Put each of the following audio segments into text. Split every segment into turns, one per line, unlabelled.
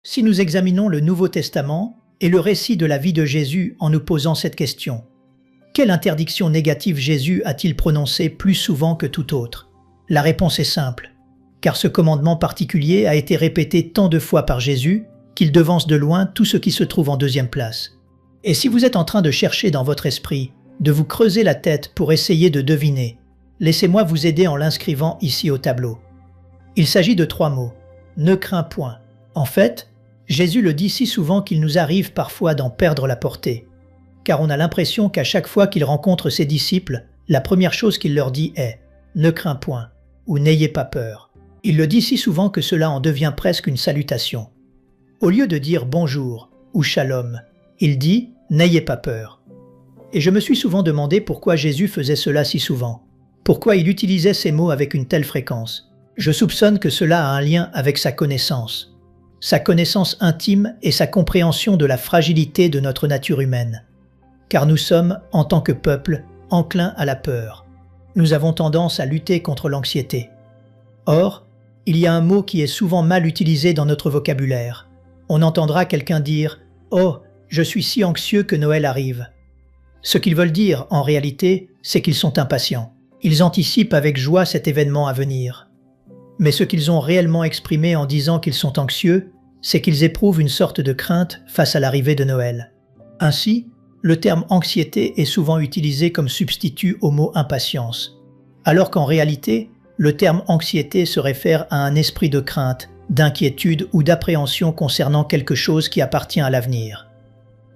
Si nous examinons le Nouveau Testament et le récit de la vie de Jésus en nous posant cette question, quelle interdiction négative Jésus a-t-il prononcée plus souvent que tout autre? La réponse est simple, car ce commandement particulier a été répété tant de fois par Jésus qu'il devance de loin tout ce qui se trouve en deuxième place. Et si vous êtes en train de chercher dans votre esprit, de vous creuser la tête pour essayer de deviner, laissez-moi vous aider en l'inscrivant ici au tableau. Il s'agit de 3 mots. Ne crains point. En fait, Jésus le dit si souvent qu'il nous arrive parfois d'en perdre la portée. Car on a l'impression qu'à chaque fois qu'il rencontre ses disciples, la première chose qu'il leur dit est « Ne crains point » ou « N'ayez pas peur ». Il le dit si souvent que cela en devient presque une salutation. Au lieu de dire « bonjour » ou « shalom », il dit « N'ayez pas peur ». Et je me suis souvent demandé pourquoi Jésus faisait cela si souvent. Pourquoi il utilisait ces mots avec une telle fréquence. Je soupçonne que cela a un lien avec sa connaissance intime et sa compréhension de la fragilité de notre nature humaine. Car nous sommes, en tant que peuple, enclins à la peur. Nous avons tendance à lutter contre l'anxiété. Or, il y a un mot qui est souvent mal utilisé dans notre vocabulaire. On entendra quelqu'un dire « Oh, je suis si anxieux que Noël arrive ». Ce qu'ils veulent dire, en réalité, c'est qu'ils sont impatients. Ils anticipent avec joie cet événement à venir. Mais ce qu'ils ont réellement exprimé en disant qu'ils sont anxieux, c'est qu'ils éprouvent une sorte de crainte face à l'arrivée de Noël. Ainsi, le terme anxiété est souvent utilisé comme substitut au mot impatience, alors qu'en réalité, le terme anxiété se réfère à un esprit de crainte, d'inquiétude ou d'appréhension concernant quelque chose qui appartient à l'avenir.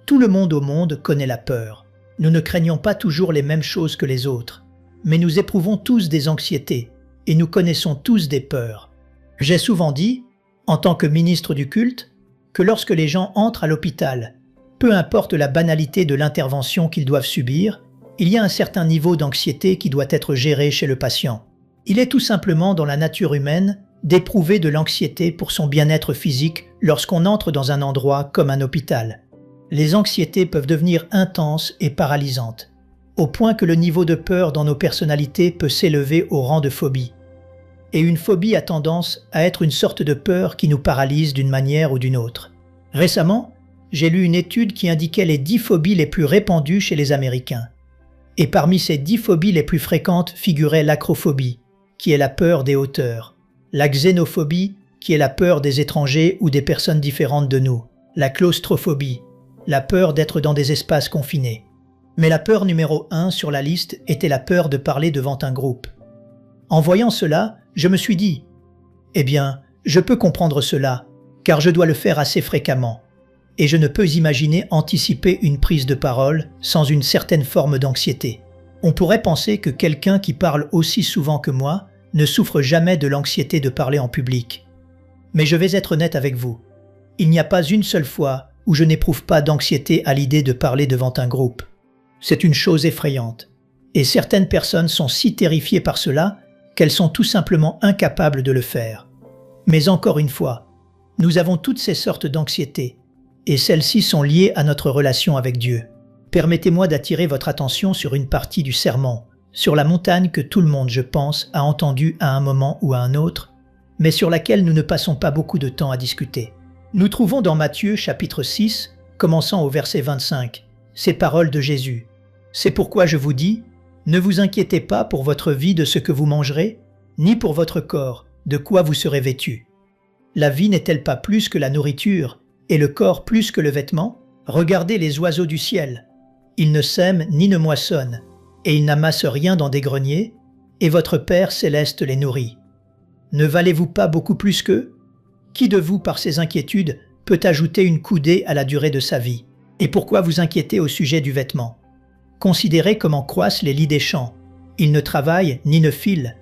Tout le monde au monde connaît la peur. Nous ne craignons pas toujours les mêmes choses que les autres, mais nous éprouvons tous des anxiétés et nous connaissons tous des peurs. J'ai souvent dit, en tant que ministre du culte, que lorsque les gens entrent à l'hôpital, peu importe la banalité de l'intervention qu'ils doivent subir, il y a un certain niveau d'anxiété qui doit être géré chez le patient. Il est tout simplement dans la nature humaine d'éprouver de l'anxiété pour son bien-être physique lorsqu'on entre dans un endroit comme un hôpital. Les anxiétés peuvent devenir intenses et paralysantes, au point que le niveau de peur dans nos personnalités peut s'élever au rang de phobie. Et une phobie a tendance à être une sorte de peur qui nous paralyse d'une manière ou d'une autre. Récemment, j'ai lu une étude qui indiquait les 10 phobies les plus répandues chez les Américains. Et parmi ces 10 phobies les plus fréquentes figurait l'acrophobie, qui est la peur des hauteurs, la xénophobie, qui est la peur des étrangers ou des personnes différentes de nous, la claustrophobie, la peur d'être dans des espaces confinés. Mais la peur numéro 1 sur la liste était la peur de parler devant un groupe. En voyant cela, je me suis dit « Eh bien, je peux comprendre cela, car je dois le faire assez fréquemment. Et je ne peux imaginer anticiper une prise de parole sans une certaine forme d'anxiété. On pourrait penser que quelqu'un qui parle aussi souvent que moi ne souffre jamais de l'anxiété de parler en public. Mais je vais être honnête avec vous. Il n'y a pas une seule fois où je n'éprouve pas d'anxiété à l'idée de parler devant un groupe. C'est une chose effrayante. Et certaines personnes sont si terrifiées par cela qu'elles sont tout simplement incapables de le faire. Mais encore une fois, nous avons toutes ces sortes d'anxiété, et celles-ci sont liées à notre relation avec Dieu. Permettez-moi d'attirer votre attention sur une partie du sermon, sur la montagne que tout le monde, je pense, a entendue à un moment ou à un autre, mais sur laquelle nous ne passons pas beaucoup de temps à discuter. Nous trouvons dans Matthieu chapitre 6, commençant au verset 25, ces paroles de Jésus. « C'est pourquoi je vous dis, ne vous inquiétez pas pour votre vie de ce que vous mangerez, ni pour votre corps, de quoi vous serez vêtus. La vie n'est-elle pas plus que la nourriture, et le corps plus que le vêtement? Regardez les oiseaux du ciel. Ils ne sèment ni ne moissonnent, et ils n'amassent rien dans des greniers, et votre Père céleste les nourrit. Ne valez-vous pas beaucoup plus qu'eux? Qui de vous, par ses inquiétudes, peut ajouter une coudée à la durée de sa vie? Et pourquoi vous inquiétez au sujet du vêtement? Considérez comment croissent les lys des champs. Ils ne travaillent ni ne filent.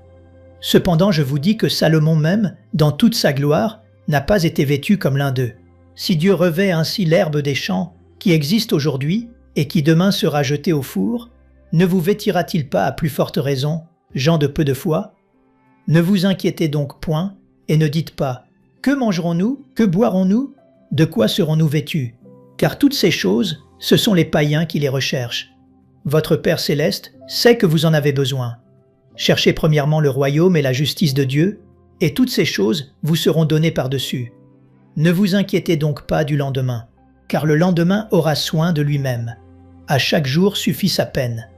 Cependant, je vous dis que Salomon même, dans toute sa gloire, n'a pas été vêtu comme l'un d'eux. Si Dieu revêt ainsi l'herbe des champs, qui existe aujourd'hui et qui demain sera jetée au four, ne vous vêtira-t-il pas à plus forte raison, gens de peu de foi? Ne vous inquiétez donc point, et ne dites pas « Que mangerons-nous? Que boirons-nous? De quoi serons-nous vêtus ?» Car toutes ces choses, ce sont les païens qui les recherchent. Votre Père céleste sait que vous en avez besoin. Cherchez premièrement le royaume et la justice de Dieu, et toutes ces choses vous seront données par-dessus. Ne vous inquiétez donc pas du lendemain, car le lendemain aura soin de lui-même. À chaque jour suffit sa peine. »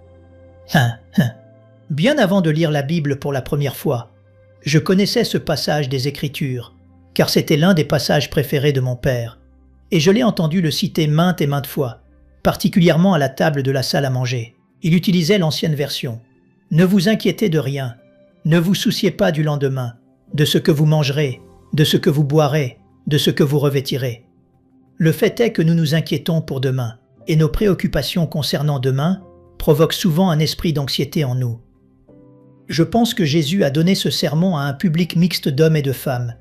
Bien avant de lire la Bible pour la première fois, je connaissais ce passage des Écritures, car c'était l'un des passages préférés de mon père, et je l'ai entendu le citer maintes et maintes fois, particulièrement à la table de la salle à manger. Il utilisait l'ancienne version. « Ne vous inquiétez de rien, ne vous souciez pas du lendemain, de ce que vous mangerez, de ce que vous boirez, de ce que vous revêtirez. » Le fait est que nous nous inquiétons pour demain, et nos préoccupations concernant demain provoquent souvent un esprit d'anxiété en nous. Je pense que Jésus a donné ce sermon à un public mixte d'hommes et de femmes,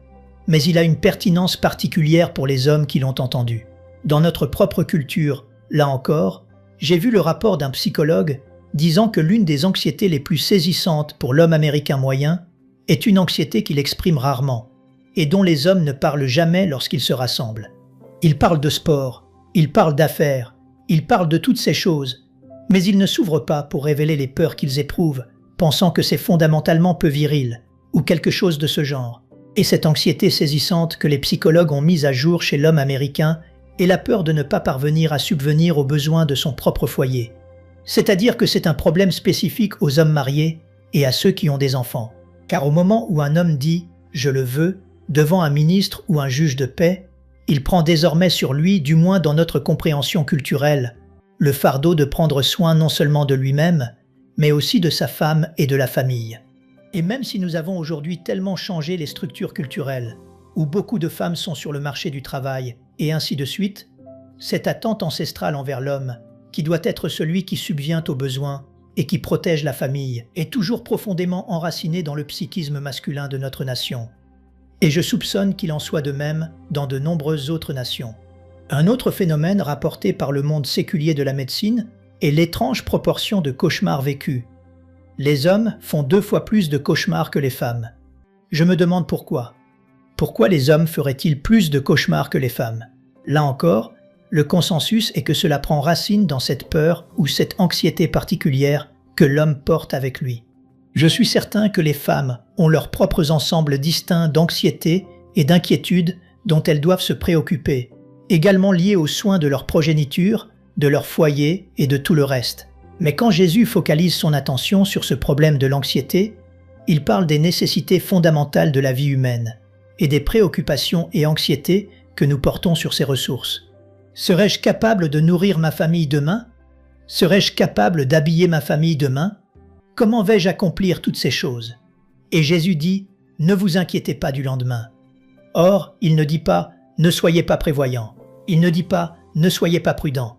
mais il a une pertinence particulière pour les hommes qui l'ont entendu. Dans notre propre culture, là encore, j'ai vu le rapport d'un psychologue disant que l'une des anxiétés les plus saisissantes pour l'homme américain moyen est une anxiété qu'il exprime rarement, et dont les hommes ne parlent jamais lorsqu'ils se rassemblent. Ils parlent de sport, ils parlent d'affaires, ils parlent de toutes ces choses, mais ils ne s'ouvrent pas pour révéler les peurs qu'ils éprouvent, pensant que c'est fondamentalement peu viril, ou quelque chose de ce genre. Et cette anxiété saisissante que les psychologues ont mise à jour chez l'homme américain est la peur de ne pas parvenir à subvenir aux besoins de son propre foyer. C'est-à-dire que c'est un problème spécifique aux hommes mariés et à ceux qui ont des enfants. Car au moment où un homme dit « je le veux » devant un ministre ou un juge de paix, il prend désormais sur lui, du moins dans notre compréhension culturelle, le fardeau de prendre soin non seulement de lui-même, mais aussi de sa femme et de la famille. Et même si nous avons aujourd'hui tellement changé les structures culturelles, où beaucoup de femmes sont sur le marché du travail, et ainsi de suite, cette attente ancestrale envers l'homme, qui doit être celui qui subvient aux besoins et qui protège la famille, est toujours profondément enracinée dans le psychisme masculin de notre nation. Et je soupçonne qu'il en soit de même dans de nombreuses autres nations. Un autre phénomène rapporté par le monde séculier de la médecine est l'étrange proportion de cauchemars vécus. Les hommes font 2 fois plus de cauchemars que les femmes. Je me demande pourquoi. Pourquoi les hommes feraient-ils plus de cauchemars que les femmes? Là encore, le consensus est que cela prend racine dans cette peur ou cette anxiété particulière que l'homme porte avec lui. Je suis certain que les femmes ont leurs propres ensembles distincts d'anxiété et d'inquiétude dont elles doivent se préoccuper, également liés aux soins de leur progéniture, de leur foyer et de tout le reste. Mais quand Jésus focalise son attention sur ce problème de l'anxiété, il parle des nécessités fondamentales de la vie humaine et des préoccupations et anxiétés que nous portons sur ces ressources. Serais-je capable de nourrir ma famille demain? Serais-je capable d'habiller ma famille demain? Comment vais-je accomplir toutes ces choses? Et Jésus dit, ne vous inquiétez pas du lendemain. Or, il ne dit pas, ne soyez pas prévoyants. Il ne dit pas, ne soyez pas prudents.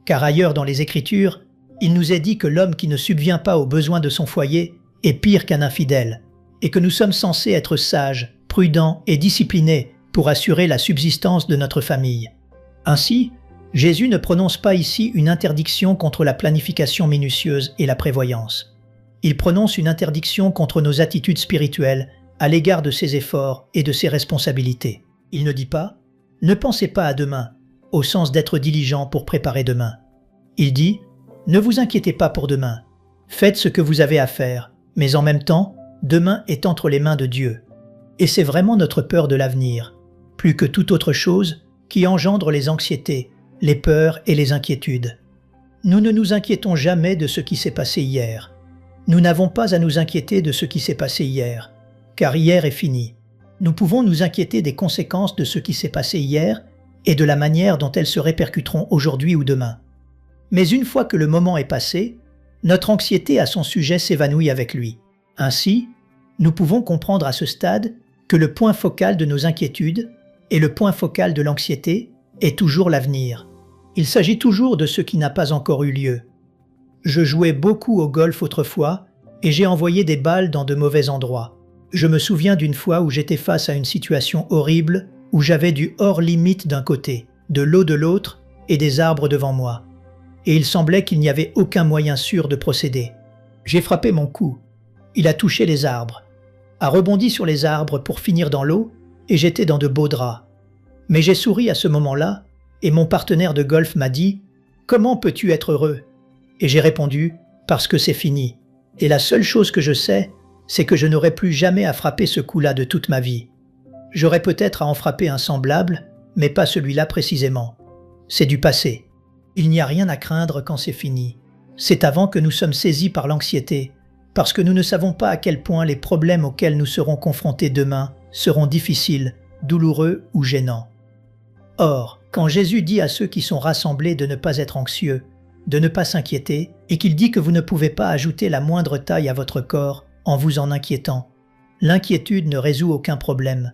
Car ailleurs dans les Écritures, il nous est dit que l'homme qui ne subvient pas aux besoins de son foyer est pire qu'un infidèle, et que nous sommes censés être sages, prudents et disciplinés pour assurer la subsistance de notre famille. Ainsi, Jésus ne prononce pas ici une interdiction contre la planification minutieuse et la prévoyance. Il prononce une interdiction contre nos attitudes spirituelles à l'égard de ses efforts et de ses responsabilités. Il ne dit pas « ne pensez pas à demain », au sens d'être diligent pour préparer demain. Il dit « ne vous inquiétez pas pour demain, faites ce que vous avez à faire, mais en même temps, demain est entre les mains de Dieu. » Et c'est vraiment notre peur de l'avenir, plus que toute autre chose, qui engendre les anxiétés, les peurs et les inquiétudes. Nous ne nous inquiétons jamais de ce qui s'est passé hier. Nous n'avons pas à nous inquiéter de ce qui s'est passé hier, car hier est fini. Nous pouvons nous inquiéter des conséquences de ce qui s'est passé hier et de la manière dont elles se répercuteront aujourd'hui ou demain. Mais une fois que le moment est passé, notre anxiété à son sujet s'évanouit avec lui. Ainsi, nous pouvons comprendre à ce stade que le point focal de nos inquiétudes et le point focal de l'anxiété est toujours l'avenir. Il s'agit toujours de ce qui n'a pas encore eu lieu. Je jouais beaucoup au golf autrefois et j'ai envoyé des balles dans de mauvais endroits. Je me souviens d'une fois où j'étais face à une situation horrible où j'avais du hors-limite d'un côté, de l'eau de l'autre et des arbres devant moi. Et il semblait qu'il n'y avait aucun moyen sûr de procéder. J'ai frappé mon coup. Il a touché les arbres, a rebondi sur les arbres pour finir dans l'eau et j'étais dans de beaux draps. Mais j'ai souri à ce moment-là et mon partenaire de golf m'a dit « Comment peux-tu être heureux ?» Et j'ai répondu « Parce que c'est fini. Et la seule chose que je sais, c'est que je n'aurai plus jamais à frapper ce coup-là de toute ma vie. » J'aurais peut-être à en frapper un semblable, mais pas celui-là précisément. C'est du passé. Il n'y a rien à craindre quand c'est fini. C'est avant que nous sommes saisis par l'anxiété, parce que nous ne savons pas à quel point les problèmes auxquels nous serons confrontés demain seront difficiles, douloureux ou gênants. Or, quand Jésus dit à ceux qui sont rassemblés de ne pas être anxieux, de ne pas s'inquiéter, et qu'il dit que vous ne pouvez pas ajouter la moindre taille à votre corps en vous en inquiétant, l'inquiétude ne résout aucun problème,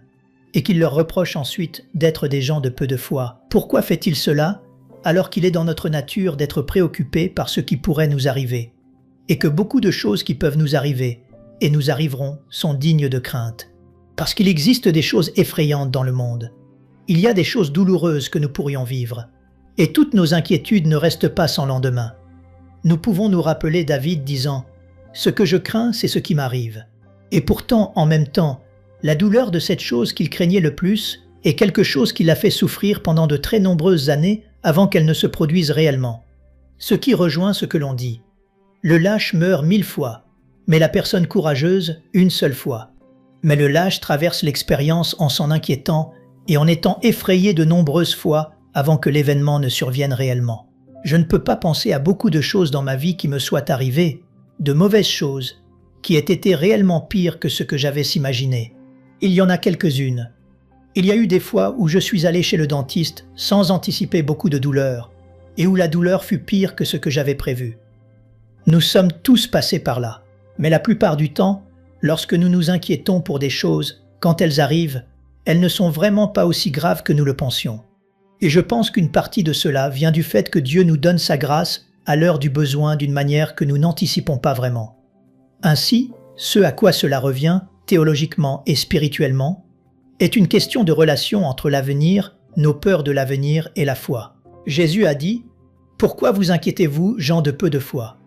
et qu'il leur reproche ensuite d'être des gens de peu de foi. Pourquoi fait-il cela, alors qu'il est dans notre nature d'être préoccupés par ce qui pourrait nous arriver, et que beaucoup de choses qui peuvent nous arriver, et nous arriveront, sont dignes de crainte? Parce qu'il existe des choses effrayantes dans le monde. Il y a des choses douloureuses que nous pourrions vivre, et toutes nos inquiétudes ne restent pas sans lendemain. Nous pouvons nous rappeler David disant « Ce que je crains, c'est ce qui m'arrive ». Et pourtant, en même temps, la douleur de cette chose qu'il craignait le plus est quelque chose qui l'a fait souffrir pendant de très nombreuses années avant qu'elle ne se produise réellement. Ce qui rejoint ce que l'on dit. Le lâche meurt 1000 fois, mais la personne courageuse une seule fois. Mais le lâche traverse l'expérience en s'en inquiétant et en étant effrayé de nombreuses fois avant que l'événement ne survienne réellement. Je ne peux pas penser à beaucoup de choses dans ma vie qui me soient arrivées, de mauvaises choses, qui aient été réellement pires que ce que j'avais imaginé. Il y en a quelques-unes. Il y a eu des fois où je suis allé chez le dentiste sans anticiper beaucoup de douleur, et où la douleur fut pire que ce que j'avais prévu. Nous sommes tous passés par là, mais la plupart du temps, lorsque nous nous inquiétons pour des choses, quand elles arrivent, elles ne sont vraiment pas aussi graves que nous le pensions. Et je pense qu'une partie de cela vient du fait que Dieu nous donne sa grâce à l'heure du besoin d'une manière que nous n'anticipons pas vraiment. Ainsi, ce à quoi cela revient, théologiquement et spirituellement, est une question de relation entre l'avenir, nos peurs de l'avenir et la foi. Jésus a dit « Pourquoi vous inquiétez-vous, gens de peu de foi ?»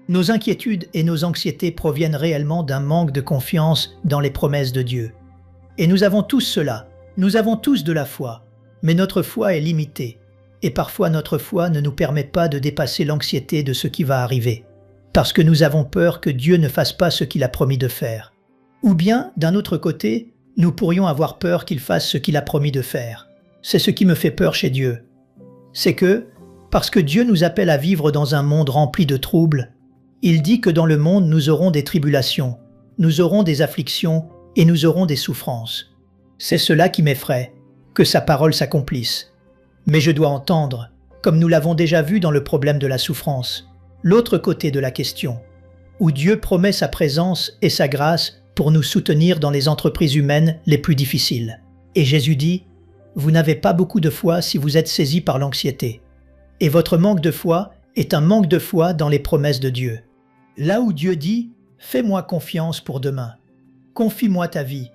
Nos inquiétudes et nos anxiétés proviennent réellement d'un manque de confiance dans les promesses de Dieu. Et nous avons tous cela, nous avons tous de la foi, mais notre foi est limitée, et parfois notre foi ne nous permet pas de dépasser l'anxiété de ce qui va arriver, parce que nous avons peur que Dieu ne fasse pas ce qu'il a promis de faire. Ou bien, d'un autre côté, nous pourrions avoir peur qu'il fasse ce qu'il a promis de faire. C'est ce qui me fait peur chez Dieu. C'est que, parce que Dieu nous appelle à vivre dans un monde rempli de troubles, il dit que dans le monde nous aurons des tribulations, nous aurons des afflictions et nous aurons des souffrances. C'est cela qui m'effraie, que sa parole s'accomplisse. Mais je dois entendre, comme nous l'avons déjà vu dans le problème de la souffrance, l'autre côté de la question, où Dieu promet sa présence et sa grâce pour nous soutenir dans les entreprises humaines les plus difficiles. Et Jésus dit, « Vous n'avez pas beaucoup de foi si vous êtes saisis par l'anxiété. Et votre manque de foi est un manque de foi dans les promesses de Dieu. » Là où Dieu dit, « Fais-moi confiance pour demain. Confie-moi ta vie. »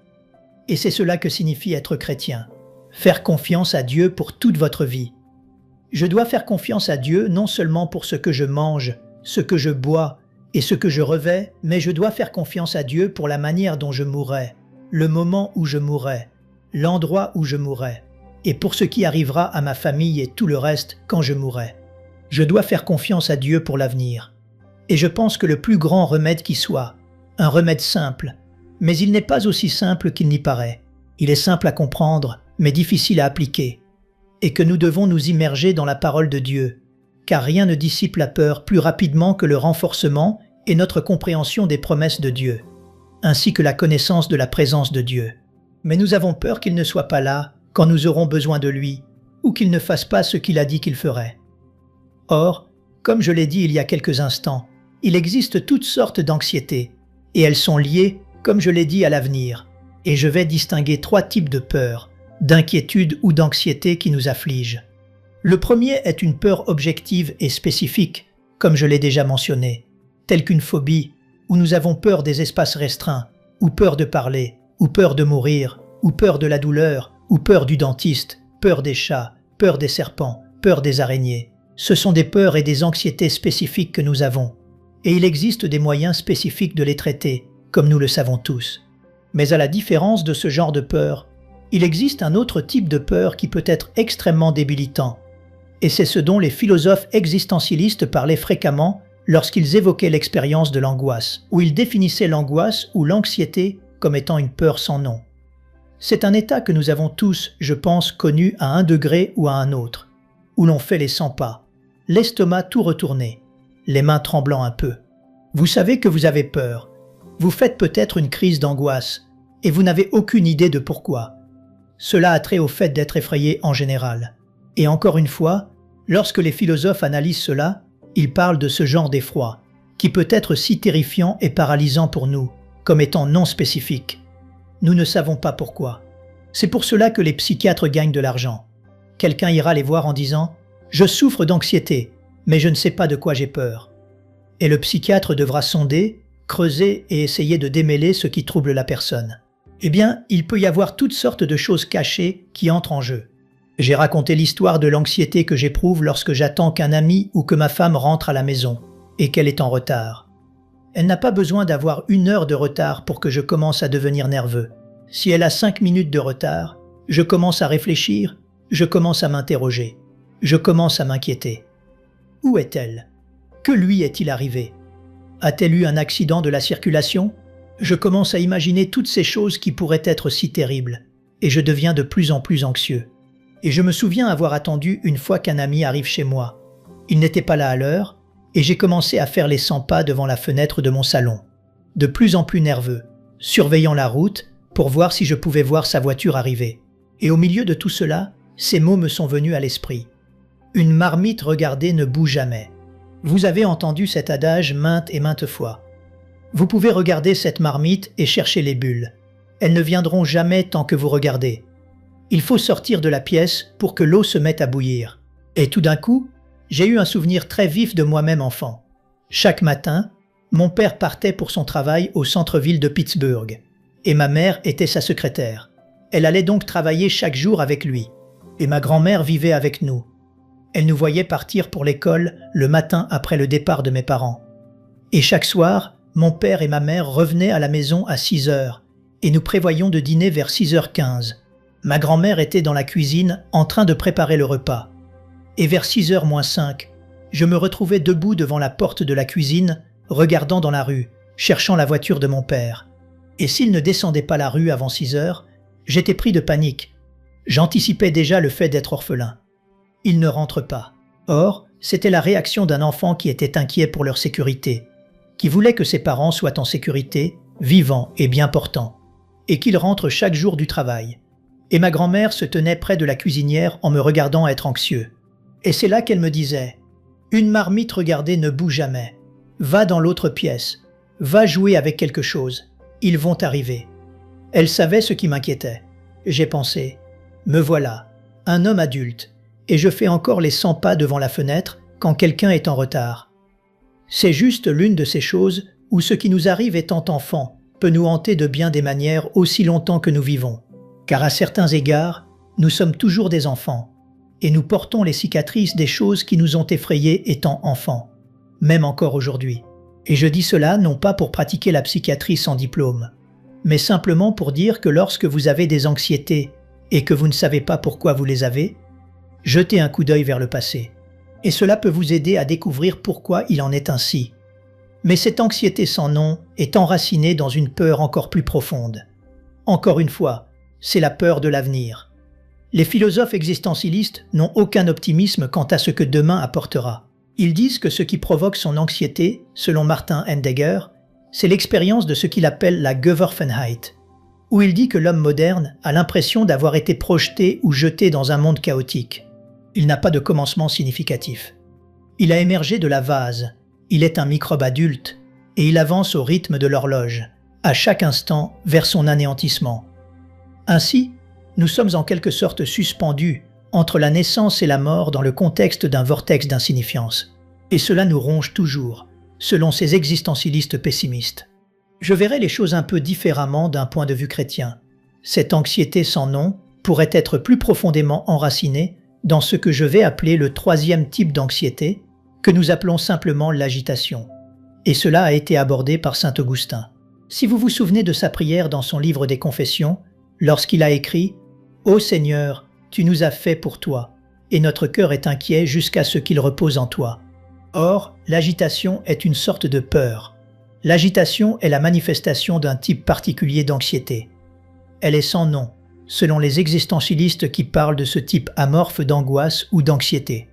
Et c'est cela que signifie être chrétien. Faire confiance à Dieu pour toute votre vie. Je dois faire confiance à Dieu non seulement pour ce que je mange, ce que je bois et ce que je revêts, mais je dois faire confiance à Dieu pour la manière dont je mourrai, le moment où je mourrai, l'endroit où je mourrai, et pour ce qui arrivera à ma famille et tout le reste quand je mourrai. Je dois faire confiance à Dieu pour l'avenir. Et je pense que le plus grand remède qui soit, un remède simple, mais il n'est pas aussi simple qu'il n'y paraît. Il est simple à comprendre, mais difficile à appliquer, et que nous devons nous immerger dans la parole de Dieu, car rien ne dissipe la peur plus rapidement que le renforcement et notre compréhension des promesses de Dieu, ainsi que la connaissance de la présence de Dieu. Mais nous avons peur qu'il ne soit pas là quand nous aurons besoin de lui, ou qu'il ne fasse pas ce qu'il a dit qu'il ferait. Or, comme je l'ai dit il y a quelques instants, il existe toutes sortes d'anxiétés, et elles sont liées, comme je l'ai dit, à l'avenir, et je vais distinguer 3 types de peur, d'inquiétude ou d'anxiété qui nous affligent. Le premier est une peur objective et spécifique, comme je l'ai déjà mentionné, telle qu'une phobie, où nous avons peur des espaces restreints, ou peur de parler, ou peur de mourir, ou peur de la douleur, ou peur du dentiste, peur des chats, peur des serpents, peur des araignées. Ce sont des peurs et des anxiétés spécifiques que nous avons, et il existe des moyens spécifiques de les traiter, comme nous le savons tous. Mais à la différence de ce genre de peur, il existe un autre type de peur qui peut être extrêmement débilitant, et c'est ce dont les philosophes existentialistes parlaient fréquemment lorsqu'ils évoquaient l'expérience de l'angoisse, où ils définissaient l'angoisse ou l'anxiété comme étant une peur sans nom. C'est un état que nous avons tous, je pense, connu à un degré ou à un autre, où l'on fait les 100 pas, l'estomac tout retourné, les mains tremblant un peu. Vous savez que vous avez peur, vous faites peut-être une crise d'angoisse, et vous n'avez aucune idée de pourquoi. Cela a trait au fait d'être effrayé en général. Et encore une fois, lorsque les philosophes analysent cela, ils parlent de ce genre d'effroi, qui peut être si terrifiant et paralysant pour nous, comme étant non spécifique. Nous ne savons pas pourquoi. C'est pour cela que les psychiatres gagnent de l'argent. Quelqu'un ira les voir en disant « Je souffre d'anxiété, mais je ne sais pas de quoi j'ai peur ». Et le psychiatre devra sonder, creuser et essayer de démêler ce qui trouble la personne. Eh bien, il peut y avoir toutes sortes de choses cachées qui entrent en jeu. J'ai raconté l'histoire de l'anxiété que j'éprouve lorsque j'attends qu'un ami ou que ma femme rentre à la maison et qu'elle est en retard. Elle n'a pas besoin d'avoir 1 heure de retard pour que je commence à devenir nerveux. Si elle a 5 minutes de retard, je commence à réfléchir, je commence à m'interroger, je commence à m'inquiéter. Où est-elle? Que lui est-il arrivé? A-t-elle eu un accident de la circulation? Je commence à imaginer toutes ces choses qui pourraient être si terribles, et je deviens de plus en plus anxieux. Et je me souviens avoir attendu une fois qu'un ami arrive chez moi. Il n'était pas là à l'heure, et j'ai commencé à faire les 100 pas devant la fenêtre de mon salon, de plus en plus nerveux, surveillant la route pour voir si je pouvais voir sa voiture arriver. Et au milieu de tout cela, ces mots me sont venus à l'esprit. Une marmite regardée ne bout jamais. Vous avez entendu cet adage maintes et maintes fois. Vous pouvez regarder cette marmite et chercher les bulles. Elles ne viendront jamais tant que vous regardez. Il faut sortir de la pièce pour que l'eau se mette à bouillir. Et tout d'un coup, j'ai eu un souvenir très vif de moi-même enfant. Chaque matin, mon père partait pour son travail au centre-ville de Pittsburgh, et ma mère était sa secrétaire. Elle allait donc travailler chaque jour avec lui, et ma grand-mère vivait avec nous. Elle nous voyait partir pour l'école le matin après le départ de mes parents. Et chaque soir, mon père et ma mère revenaient à la maison à 6 heures, et nous prévoyions de dîner vers 6h15. Ma grand-mère était dans la cuisine en train de préparer le repas. Et vers 6h moins 5, je me retrouvais debout devant la porte de la cuisine, regardant dans la rue, cherchant la voiture de mon père. Et s'il ne descendait pas la rue avant 6 heures, j'étais pris de panique. J'anticipais déjà le fait d'être orphelin. Il ne rentre pas. Or, c'était la réaction d'un enfant qui était inquiet pour leur sécurité, qui voulait que ses parents soient en sécurité, vivants et bien portants, et qu'ils rentrent chaque jour du travail. Et ma grand-mère se tenait près de la cuisinière en me regardant être anxieux. Et c'est là qu'elle me disait « Une marmite regardée ne bout jamais. Va dans l'autre pièce. Va jouer avec quelque chose. Ils vont arriver. » Elle savait ce qui m'inquiétait. J'ai pensé « Me voilà, un homme adulte, et je fais encore les 100 pas devant la fenêtre quand quelqu'un est en retard. » C'est juste l'une de ces choses où ce qui nous arrive étant enfant peut nous hanter de bien des manières aussi longtemps que nous vivons. Car à certains égards, nous sommes toujours des enfants, et nous portons les cicatrices des choses qui nous ont effrayés étant enfants, même encore aujourd'hui. Et je dis cela non pas pour pratiquer la psychiatrie sans diplôme, mais simplement pour dire que lorsque vous avez des anxiétés et que vous ne savez pas pourquoi vous les avez, jetez un coup d'œil vers le passé. Et cela peut vous aider à découvrir pourquoi il en est ainsi. Mais cette anxiété sans nom est enracinée dans une peur encore plus profonde. Encore une fois, c'est la peur de l'avenir. Les philosophes existentialistes n'ont aucun optimisme quant à ce que demain apportera. Ils disent que ce qui provoque son anxiété, selon Martin Heidegger, c'est l'expérience de ce qu'il appelle la Geworfenheit, où il dit que l'homme moderne a l'impression d'avoir été projeté ou jeté dans un monde chaotique. Il n'a pas de commencement significatif. Il a émergé de la vase, il est un microbe adulte, et il avance au rythme de l'horloge, à chaque instant vers son anéantissement. Ainsi, nous sommes en quelque sorte suspendus entre la naissance et la mort dans le contexte d'un vortex d'insignifiance. Et cela nous ronge toujours, selon ces existentialistes pessimistes. Je verrai les choses un peu différemment d'un point de vue chrétien. Cette anxiété sans nom pourrait être plus profondément enracinée dans ce que je vais appeler le 3e type d'anxiété, que nous appelons simplement l'agitation. Et cela a été abordé par saint Augustin. Si vous vous souvenez de sa prière dans son livre des Confessions, lorsqu'il a écrit « Ô Seigneur, tu nous as fait pour toi, et notre cœur est inquiet jusqu'à ce qu'il repose en toi. » Or, l'agitation est une sorte de peur. L'agitation est la manifestation d'un type particulier d'anxiété. Elle est sans nom, selon les existentialistes qui parlent de ce type amorphe d'angoisse ou d'anxiété.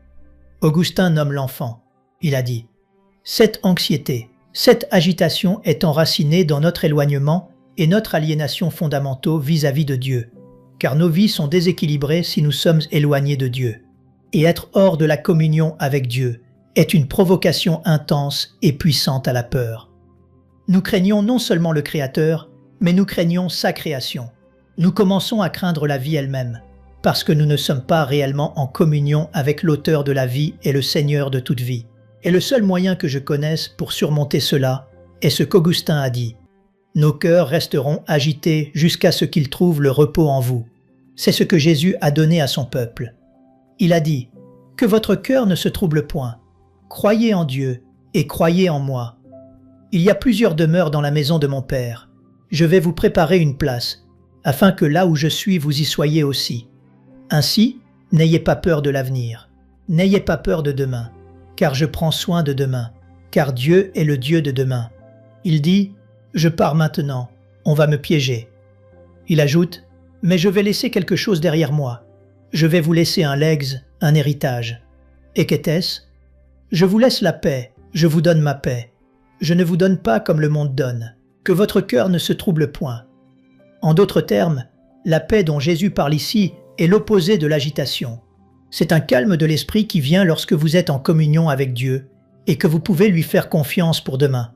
Augustin nomme l'enfant. Il a dit « Cette anxiété, cette agitation est enracinée dans notre éloignement et notre aliénation fondamentaux vis-à-vis de Dieu, car nos vies sont déséquilibrées si nous sommes éloignés de Dieu. Et être hors de la communion avec Dieu est une provocation intense et puissante à la peur. Nous craignons non seulement le Créateur, mais nous craignons sa création. Nous commençons à craindre la vie elle-même, parce que nous ne sommes pas réellement en communion avec l'auteur de la vie et le Seigneur de toute vie. Et le seul moyen que je connaisse pour surmonter cela est ce qu'Augustin a dit. Nos cœurs resteront agités jusqu'à ce qu'ils trouvent le repos en vous. C'est ce que Jésus a donné à son peuple. Il a dit « Que votre cœur ne se trouble point. Croyez en Dieu et croyez en moi. Il y a plusieurs demeures dans la maison de mon Père. Je vais vous préparer une place, afin que là où je suis vous y soyez aussi. Ainsi, n'ayez pas peur de l'avenir. N'ayez pas peur de demain, car je prends soin de demain, car Dieu est le Dieu de demain. » Il dit « Je pars maintenant, on va me piéger. » Il ajoute « Mais je vais laisser quelque chose derrière moi. Je vais vous laisser un legs, un héritage. Et qu'était-ce ? Je vous laisse la paix, je vous donne ma paix. Je ne vous donne pas comme le monde donne. Que votre cœur ne se trouble point. » En d'autres termes, la paix dont Jésus parle ici est l'opposé de l'agitation. C'est un calme de l'esprit qui vient lorsque vous êtes en communion avec Dieu et que vous pouvez lui faire confiance pour demain.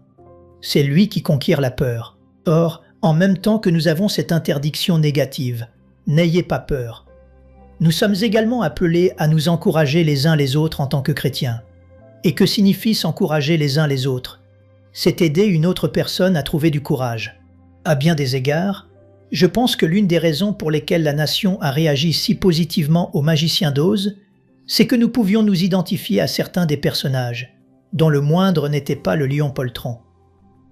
C'est lui qui conquiert la peur. Or, en même temps que nous avons cette interdiction négative, n'ayez pas peur. Nous sommes également appelés à nous encourager les uns les autres en tant que chrétiens. Et que signifie s'encourager les uns les autres ? C'est aider une autre personne à trouver du courage. À bien des égards, je pense que l'une des raisons pour lesquelles la nation a réagi si positivement au magicien d'Oz, c'est que nous pouvions nous identifier à certains des personnages, dont le moindre n'était pas le lion poltron.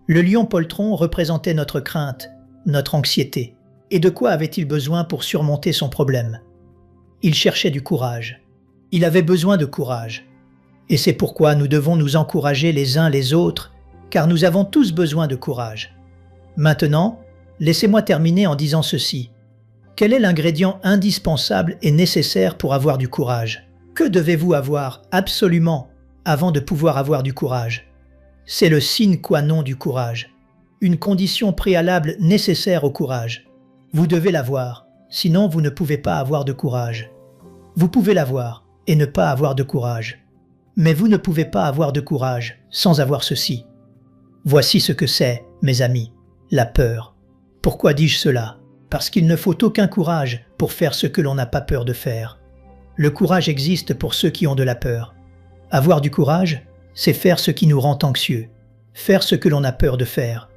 Le lion poltron représentait notre crainte, notre anxiété. Et de quoi avait-il besoin pour surmonter son problème ? Il cherchait du courage. Il avait besoin de courage. Et c'est pourquoi nous devons nous encourager les uns les autres, car nous avons tous besoin de courage. Maintenant, laissez-moi terminer en disant ceci. Quel est l'ingrédient indispensable et nécessaire pour avoir du courage ? Que devez-vous avoir absolument avant de pouvoir avoir du courage ? C'est le sine qua non du courage, une condition préalable nécessaire au courage. Vous devez l'avoir, sinon vous ne pouvez pas avoir de courage. Vous pouvez l'avoir et ne pas avoir de courage. Mais vous ne pouvez pas avoir de courage sans avoir ceci. Voici ce que c'est, mes amis, la peur. Pourquoi dis-je cela ? Parce qu'il ne faut aucun courage pour faire ce que l'on n'a pas peur de faire. Le courage existe pour ceux qui ont de la peur. Avoir du courage, c'est faire ce qui nous rend anxieux, faire ce que l'on a peur de faire.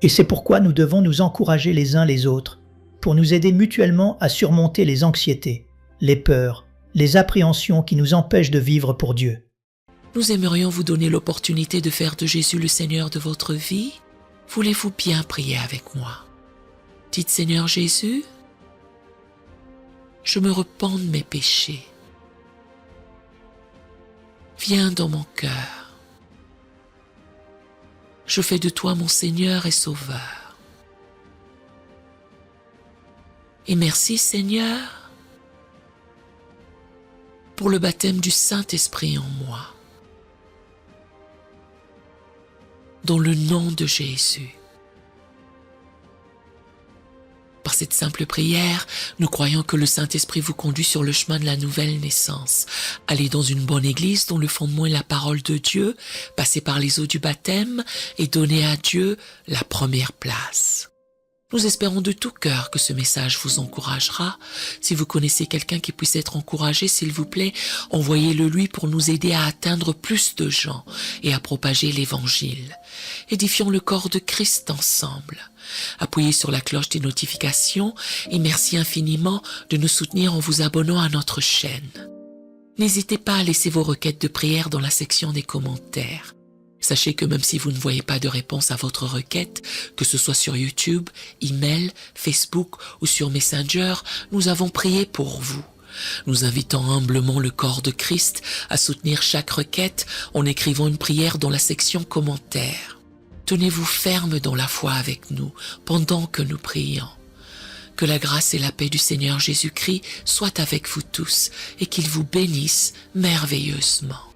Et c'est pourquoi nous devons nous encourager les uns les autres, pour nous aider mutuellement à surmonter les anxiétés, les peurs, les appréhensions qui nous empêchent de vivre pour Dieu.
Nous aimerions vous donner l'opportunité de faire de Jésus le Seigneur de votre vie. Voulez-vous bien prier avec moi ? Dites Seigneur Jésus, je me repens de mes péchés. Viens dans mon cœur. Je fais de toi mon Seigneur et Sauveur. Et merci Seigneur pour le baptême du Saint-Esprit en moi. Dans le nom de Jésus. Par cette simple prière, nous croyons que le Saint-Esprit vous conduit sur le chemin de la nouvelle naissance. Allez dans une bonne église dont le fondement est la parole de Dieu, passez par les eaux du baptême et donnez à Dieu la première place. Nous espérons de tout cœur que ce message vous encouragera. Si vous connaissez quelqu'un qui puisse être encouragé, s'il vous plaît, envoyez-le lui pour nous aider à atteindre plus de gens et à propager l'Évangile. Édifions le corps de Christ ensemble. Appuyez sur la cloche des notifications et merci infiniment de nous soutenir en vous abonnant à notre chaîne. N'hésitez pas à laisser vos requêtes de prière dans la section des commentaires. Sachez que même si vous ne voyez pas de réponse à votre requête, que ce soit sur YouTube, email, Facebook ou sur Messenger, nous avons prié pour vous. Nous invitons humblement le corps de Christ à soutenir chaque requête en écrivant une prière dans la section commentaires. Tenez-vous ferme dans la foi avec nous pendant que nous prions. Que la grâce et la paix du Seigneur Jésus-Christ soient avec vous tous et qu'il vous bénisse merveilleusement.